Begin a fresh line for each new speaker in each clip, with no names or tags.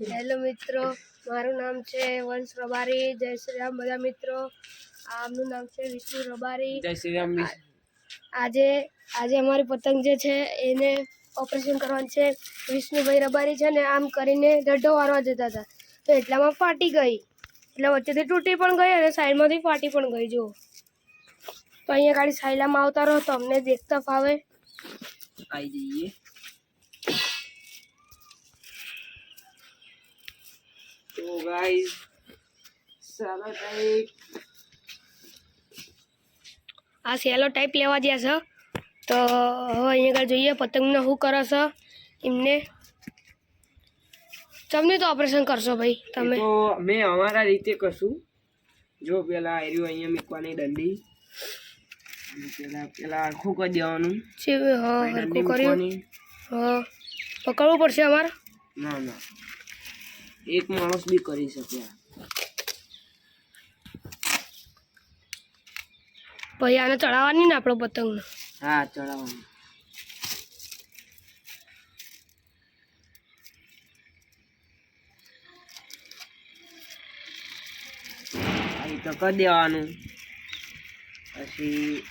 Hello મિત્રો, મારું નામ છે વંશ રબારી. જય શ્રી રામ બધા મિત્રો. આમનું નામ છે વિષ્ણુ રબારી.
જય શ્રી રામ.
આજે અમારી પતંગ જે છે એને ઓપરેશન કરવાનું છે. વિષ્ણુભાઈ રબારી છે ને આમ કરીને દડો વારવા જતા હતા તો એટલામાં ફાટી ગઈ, એટલે વચ્ચેથી તૂટી પણ ગઈ અને સાઈડમાંથી ફાટી પણ ગઈ. જો તો અહીંયા ગાડી સાયલામાં આવતા રહો તો અમને દેખતા ફાવે.
આવી જઈએ. તો ગાઈસ સાલો ટાઈપ
આ સેલો ટાઈપ લેવા ગયા છે તો હવે અહીંયા આગળ જોઈએ પતંગને શું કરે છે એમને. તમને તો ઓપરેશન કરશો ભાઈ તમે?
તો અમે અમારા રીતે કરશું. જો પેલા આર્યું અહીંયા મૂકવાની દંડી, પેલા આખું કરી દેવાનું.
હરખું કર્યું. હા, પકડવું પડશે અમારે?
ના ના, એક માણસ બી કરી શકે.
પછી આને ચડાવવાની ને આપણો પતંગને?
હા, ચડાવવાનું. અહીં તો કરી દેવાનું. પછી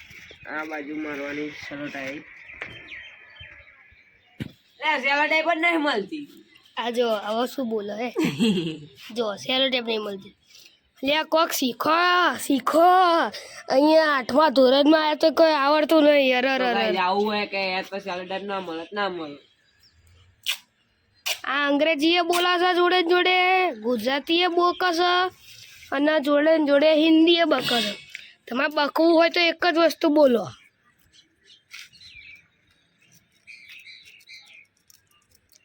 આ બાજુ મારવાની સલો ટાઈપ. સેલો ટાઈપ જ નહીં મળતી.
આ જો હવે શું બોલો હે? જો સેલો ટેપ નહીં મળતી. લે કોક શીખો શીખો. અહીંયા 8મા ધોરણમાં આવ્યા તો કોઈ આવડતું નહીં.
આવું હોય કે તો સેલો ટાઈપ ના મળે ના મળે.
આ અંગ્રેજીએ બોલાશે જોડે જોડે, ગુજરાતીએ બોકશે અને જોડે જોડે હિન્દીએ બકશે. તમારે બકવું હોય તો એક જ વસ્તુ બોલો.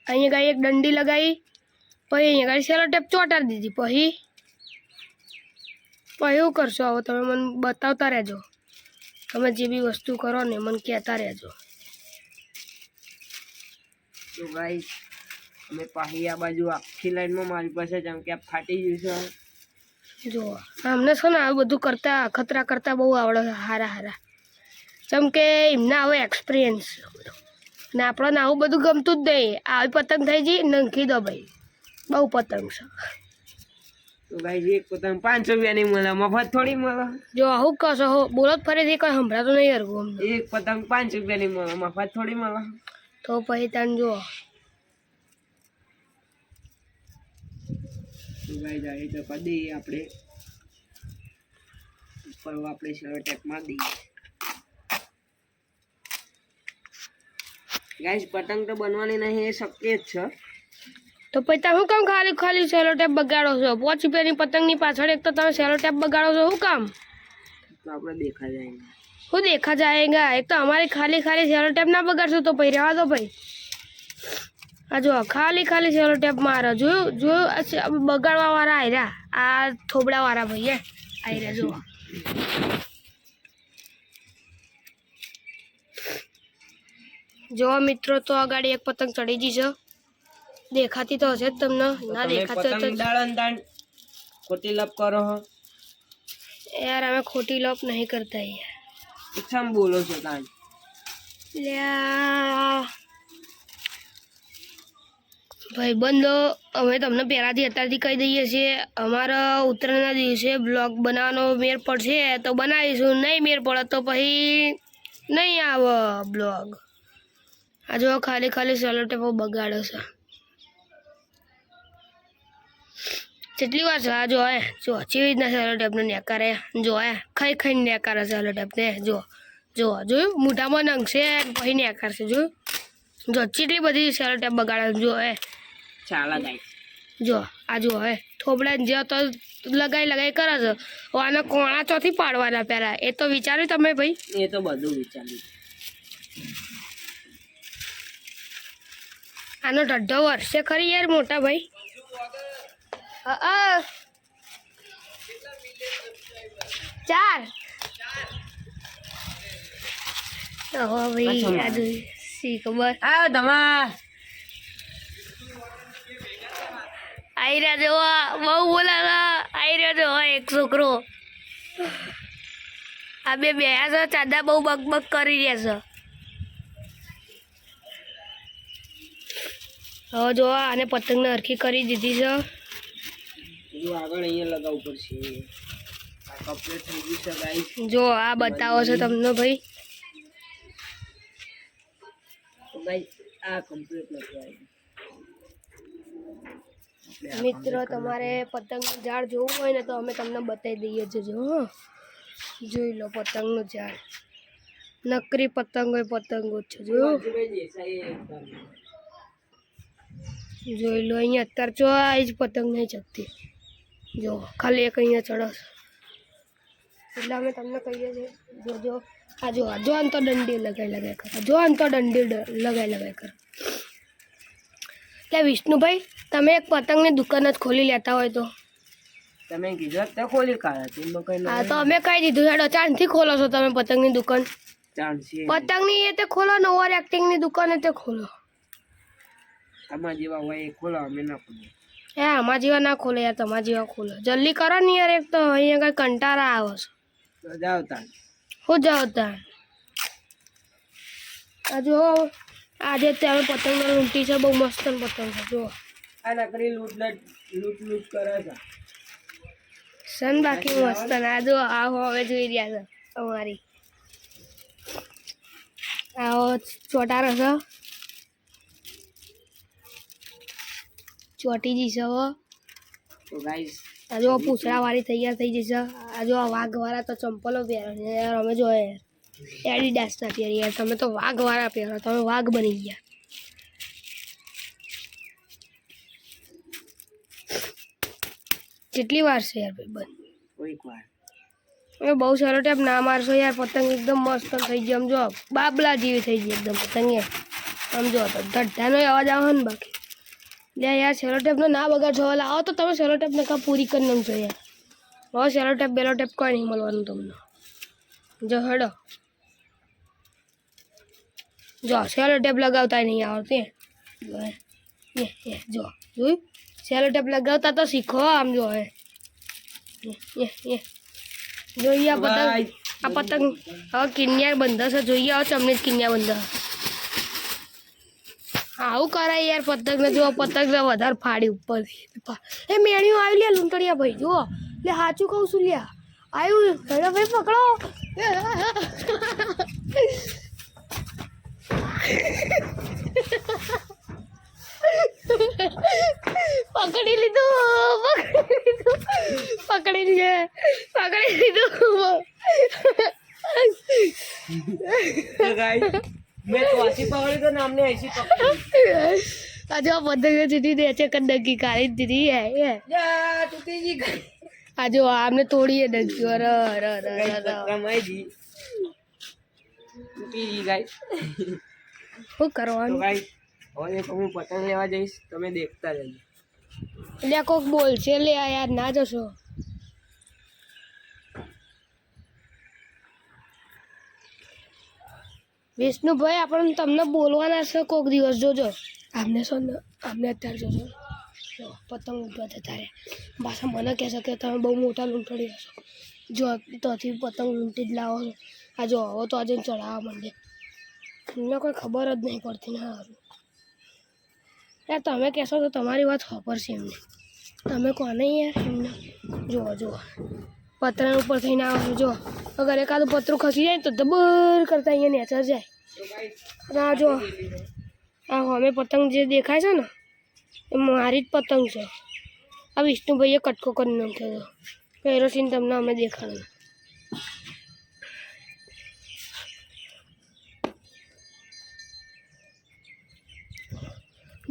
અહીંયા ગાડી એક દંડી લગાવી, પછી અહીંયા ગાડી સેલો ટેપ ચોંટાડી દીધી. પછી એવું કરશો? હવે તમે મને બતાવતા રહેજો. તમે જે બી વસ્તુ કરો ને મને કહેતા રહેજો.
તો ગાઈસ અમે પાછી આ બાજુ આખી લાઈનમાં મારી પાસે જેમ કે આ ફાટી ગયું છે.
જો અમને છે ને આવું બધું કરતા ખતરા કરતા બહુ આવડે છે. હારા જેમ કે એમને હવે એક્સપિરિયન્સ ને આપણને આવું બધું ગમતું જ નહીં. આવી પતંગ થઈ જઈ નંખી દો ભાઈ, બહુ પતંગ છે.
તો ગાઈસ એક પતંગ 500 રૂપિયાની મળે, મફત થોડી મળે.
જો આવું કહો છો બોલો જ ફરીથી કંઈ સંભળાતું નહીં હરવું અમને.
એક પતંગ 500 રૂપિયાની મળે, મફત થોડી મળે.
તો પછી તને જો
તો ગાઈસ આવી તો કરી દઈએ આપણે ઉપર. આપણે સેલો ટેપ મારી દઈએ. ગાઈસ પતંગ તો બનવાની નહીં, એ શક્ય જ છે.
તો પછી તમે શું કામ ખાલી સેલો ટેપ બગાડો છો? 5 રૂપિયાની પતંગની પાછળ એક તો તમે સેલો ટેપ બગાડો છો. શું કામ?
તો આપણે દેખા જાય.
શું દેખા જાયગા? એક તો અમારી ખાલી સેલો ટેપ ના બગાડશો તો પછી રહેવા દો ભાઈ. આ જો ખાલી સેલો ટેપ મારે જોયું બગાડવા વાળા આયરા, આ થોબડા વાળા ભાઈ આયરા. જો જો મિત્રો, તો આ ગાડી એક પતંગ ચડી ગઈ છે. દેખાતી તો હશે જ તમને. ના દેખાતી તો
ખોટી લપ કરો હો
યાર. અમે ખોટી લપ નહીં કરતા યાર.
કેમ બોલો છો તાન?
ભાઈ બંધો, અમે તમને પહેલાંથી અત્યારથી કહી દઈએ છીએ, અમારા ઉત્તરાયણના દિવસે બ્લોગ બનાવવાનો મેળ પડશે તો બનાવીશું, નહીં મેળ પડે તો પછી નહીં આવે બ્લોગ. આ જો ખાલી સેલો ટેપો બગાડો છે. કેટલી વાર છે? આ જો ચેવી રીતના સેલો ટેપને નેકારે. જો ખાઈને નેકારે સેલો ટેપને. જોયું મોઢામાં નંગશે પછી નેકારશે. જોયું કેટલી બધી સેલો ટેપ બગાડે. જો
ચાલા ગાઈસ.
જો આ જો થોબડા જે તો લગાઈ કરે છે. આને કોણા ચોથી પાડવાના પહેલાં એ તો વિચાર્યું તમે ભાઈ?
એ તો બધું વિચાર્યું.
આનો ઢઢ્ઢો વર્ષે ખરી યાર મોટા ભાઈ. હા 4. ભાઈ આ સી ખબર.
આ તમાર
આઈ રહ્યા જો બહુ બોલા. આઈ રહ્યો જો એક છોકરો. આ બે છે ચાદા બહુ બકબક કરી રહ્યા છે. હવે જો આને પતંગને હરખી કરી દીધી છે.
હજુ આગળ અહીંયા લગાવવું પડશે. આ કમ્પ્લીટ થઈ ગયું છે ગાઈસ.
જો આ બતાવો છો તમને ભાઈ.
તો ગાઈસ આ કમ્પ્લીટ લગાવી.
મિત્રો તમારે પતંગનું ઝાડ જોવું હોય ને તો અમે તમને બતાવી દઈએ છીએ. જો હો. જોઈ લો પતંગનું ઝાડ. નકરી પતંગો જ છે. જો જોઈ લો અહીંયા અત્યારે જો આ જ પતંગ નહીં ચગતી. જો ખાલી એક અહીંયા ચડસ એટલે અમે તમને કહીએ છીએ જો આ જો આને તો દંડી લગાઈ કરે. જો આને તો દંડી લગાઈ કરે. એટલે વિષ્ણુભાઈ તમે એક પતંગની દુકાન જ ખોલી લેતા હોય તો
તમે કીધું તો ખોલી કાઢા.
હા તો અમે કહી દીધું હેડો. ચાંદથી ખોલો છો તમે પતંગની દુકાન?
ચાલશે.
પતંગની એ તે ખોલો ને ઓવર એક્ટિંગની દુકાન એ તે ખોલો.
આમાં જેવા હોય એ ખોલો, અમે ના ખોલીએ.
હે આમાં જેવા ના ખોલે યાર, તમારા જેવા ખોલો. જલ્દી કરો ને યાર, એક તો અહીંયા કઈ કંટાળા આવે છે.
તો જાઓ તાન.
હું જાઉં તાન. આ જો આજે ત્યાં પતંગ લૂંટી છે, બહુ મસ્ત પતંગ છે. જો
આ નકરી લૂંટ કરે છે.
સન બાકી મસ્ત. આ જો આ હવે જોઈ રહ્યા છે અમારી આવો ચોટારો છે. ચોટી જશે હવે.
તો ગાઈસ
આ જો પૂછડા વાળી તૈયાર થઈ જશે. આ જો વાઘ વાળા તો ચંપલો પહેરો છે યાર. અમે જો એડિડાસ ના પહેરી યાર. તમે તો વાઘ વાળા પહેરો, તમે વાઘ બની ગયા. કેટલી વાર છે યાર ભાઈ બંધ?
કોઈક વાર
એ બહુ સારો ટેપ ના મારશો યાર. પતંગ એકદમ મસ્ત થઈ ગઈ. આમ જો બાબલા જેવી થઈ ગઈ એકદમ પતંગ. આમ જો તો ધડ્ડાનો અવાજ આવે ને બાકી. લે યાર સેલો ટેપનો ના બગાડશો. હવે આવો તો તમે સેલો ટેપ નકા પૂરી કરી નાખજો યાર. હવે સેલો ટેપ બેલો ટેપ કોઈ નહીં મળવાનું તમને. જો હેડો જો સેલો ટેપ લગાવતા નહીં આવડતી. જો જોયું સેલો ટેપ લગાવતા તો શીખો. આમ જો હે જોઈએ આ પતંગ. આ પતંગ હવે કિન્યા બંધાશે. જોઈએ હવે તમને જ કિન્યા બંધા. આવું કરાય યાર પતંગ ને. જો પતંગ ને વધારે ફાડી ઉપરથી. એ મેણિયું આવી લે લૂંટણિયા ભાઈ. જુઓ લે સાચું કહું છું લ્યા. આવ્યું હેડો ભાઈ પકડો. પકડી લીધું.
તો ગાઈસ મેં તો 80 પકડી તો નામને 80 પકડી.
આજે પતંગ ચીટી દે છે કદકી કાઢી દીધી હે.
જા તૂટી ગઈ.
આજે આમને તોડીએ ડંકી. અરે
રમાઈ જી તૂટી ગઈ ગાઈસ.
શું
તો
કરવાનું?
ગાઈસ હવે તો હું પતંગ લેવા જઈશ, તમે દેખતા રહેજો.
એટલે કોક બોલ છે લે યાર, ના જશો. વિષ્ણુભાઈ આપણે તમને બોલવાના છે કોક દિવસ. જોજો આમને છો ને, આમને અત્યારે જોજો પતંગ ઉભા થતા રહે. પાછા મને કહેશે કે તમે બહુ મોટા લૂંટણી હશો. જો તોથી પતંગ લૂંટી જ લાવો છો. આ જો હવે તો આજે ચડાવવા માંડે. એમને કોઈ ખબર જ નહીં પડતી ને. સારું યાર તમે કહેશો તો તમારી વાત ખબર છે એમને. તમે કોને યાર એમને. જુઓ પતરા ઉપર થઈને આવો. જો અગર એકાદું પતરું ખસી જાય તો દબર કરતા અહીંયા નેચર જાય. આ જો આ અમે પતંગ જે દેખાય છે ને એ મારી જ પતંગ છે. આ વિષ્ણુભાઈએ કટકો કરી નાખ્યો હતો. કેરોસીન તમને અમે દેખાડ્યું.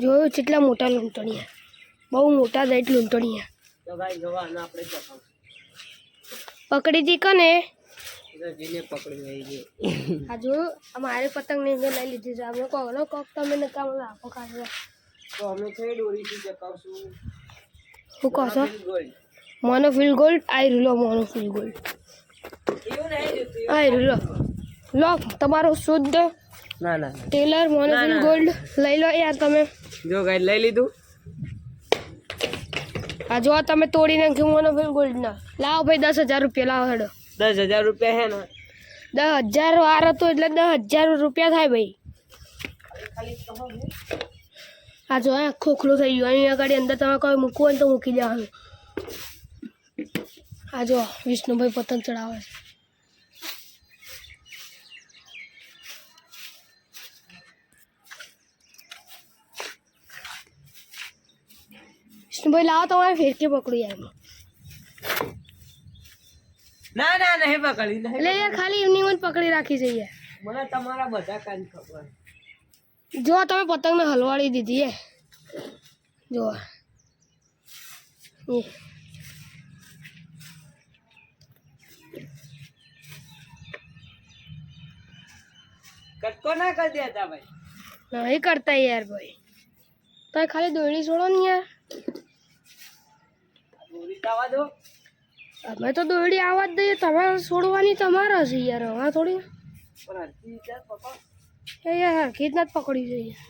જોયું કેટલા મોટા લૂંટણીયા. બહુ મોટા જાય લૂંટણીયા.
તો ગાઈસ હવે આને આપણે ચકાવ
પકડી દી કને.
જેને પકડી લઈ ગઈ.
આ જોયું અમારે પતંગ ને લઈ લીધી છે. અમે કહો ને કોક તમે નકામ રાખો ખાલી.
તો અમે કઈ દોરીથી ચકાવશું?
શું કહો છો?
ગોલ્ડ.
મોનોફિલ ગોલ્ડ. આઈ રૂલો મોનોફિલ ગોલ્ડ.
એવું નહીં જોતું.
આઈ રૂલો લો તમારો શુદ્ધ
ના
ટેલર મોનોફિલ ગોલ્ડ લઈ લો યાર તમે.
જો ગાઈસ લઈ લીધું.
આ જો તમે તોડી નાખ્યું મોનોફિલ ગોલ્ડ ના. લાવો ભાઈ 10,000 રૂપિયા લાવો હેડો.
10,000 રૂપિયા હે ને?
10,000 વાર હતો એટલે 10,000 રૂપિયા થાય ભાઈ. આ જો ખોખલું થઈ ગયું અહીંયા આગળ અંદર તમે કોઈ મૂકવું હોય ને તો મૂકી દેવાનું. આ જો વિષ્ણુભાઈ પતંગ ચડાવે છે. વિષ્ણુભાઈ લાવો તમારે ફેરકી પકડું યાર.
ના ના નહીં પકડી નહીં
એટલે યાર ખાલી એમની જ પકડી રાખી છે યાર.
મને તમારા બધા કાન ખબર.
જો તમે પતંગને હલવાડી દીધી હે જો
કટકો ના કરી દેતા ભાઈ.
નહીં કરતા યાર ભાઈ. તમે ખાલી દોરડી છોડો ને યાર.
દોરી જવા દો.
અમે તો દોરડી આવવા જ દઈએ, તમારે છોડવાની તમારે હશે યાર. હા થોડી
પણ હરખી રીતે પકડ.
એ યાર હરખી જ નથી પકડી છે યાર.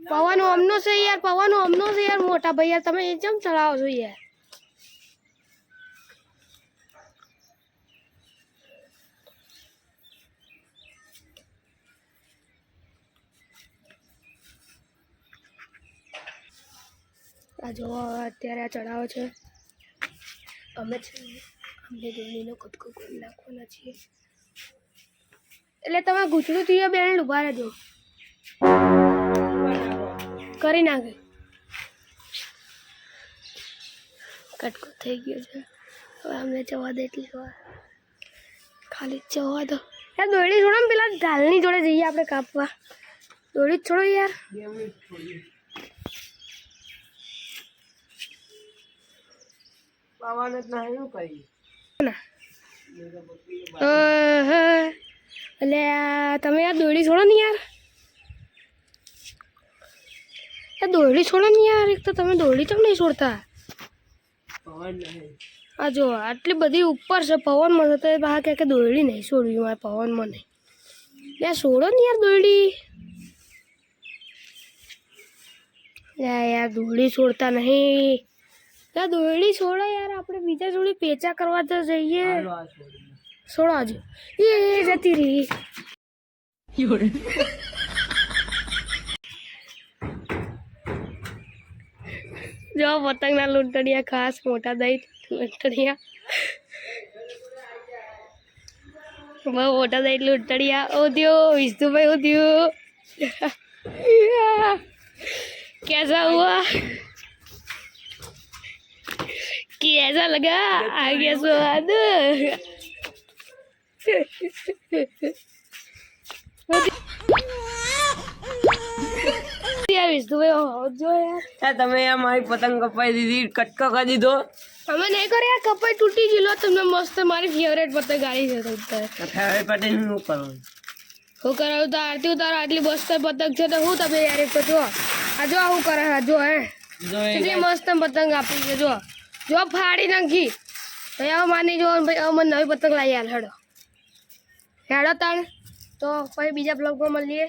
પવન અમનો છે યાર, પવન અમનો છે યાર. મોટા ભાઈ યાર તમે એ કેમ ચલાવો છો યાર? આ જો અત્યારે આ ચડાવો છે. અમે છે અમને દોરડીનો કટકો કરી નાખવાના છીએ. એટલે તમે ગુચડું થયું બેન ઉભા રહેજો, કરી નાખે. કટકો થઈ ગયો છે. હવે અમને જવા દે એટલી વાર, ખાલી જવા દો યાર. દોરડી છોડો ને, પેલા ઢાલની જોડે જઈએ આપણે કાપવા. દોરડી જ છોડો યાર.
2 મિનિટ થોડી પાવાનું જ નહીં શું કરી.
એટલે તમે યાર દોરડી છોડો ને યાર. દોરડી છોડો ને યાર. એક તો તમે દોરડી કેમ નહીં છોડતા?
પવન નહીં.
આ જો આટલી બધી ઉપર છે પવનમાં છે તો એ બહાર કે દોરડી નહીં છોડવી મારે પવનમાં નહીં. યાર છોડો ને યાર દોરડી. યાર દોરડી છોડતા નહીં. યાર દોરડી છોડો યાર. આપણે બીજા જોડે પેચા કરવા તો જઈએ.
હાલો આ છોડી.
છોડો હજુ. એ જતી રહી. જો પતંગના લૂંટણિયા ખાસ મોટા દહીં લૂંટણિયા. બહુ મોટા દહીં લૂંટણિયા. ઉદ્યો વિષ્ણુભાઈ ઉદ્યો. कैसा हुआ? कैसा लगा? आ गया स्वाद? यार विष्णुभाई जो यार
તમે યાર મારી પતંગ કપાઈ દીધી, કટકો કરી દીધો.
અમે નહીં કરે યાર. કપાઈ તૂટી ગયેલો. તમને મસ્ત મારી ફેવરેટ પતંગ ગાડી છે.
ફેવરેટ પતંગ શું કરવાનું?
હું કરાવું તો આરતી ઉતારો. આટલી મસ્ત પતંગ છે તો હું તમે યાર એક તો જો આ જો આવું કરે. જો હે કેટલી મસ્ત પતંગ આપી છે. જો જો ફાડી નાખી. ભાઈ આવો માની જો ભાઈ હવે મને નવી પતંગ લાવી હાલ. હેડો હેડો તાણ. તો પછી બીજા બ્લોગમાં મળીએ.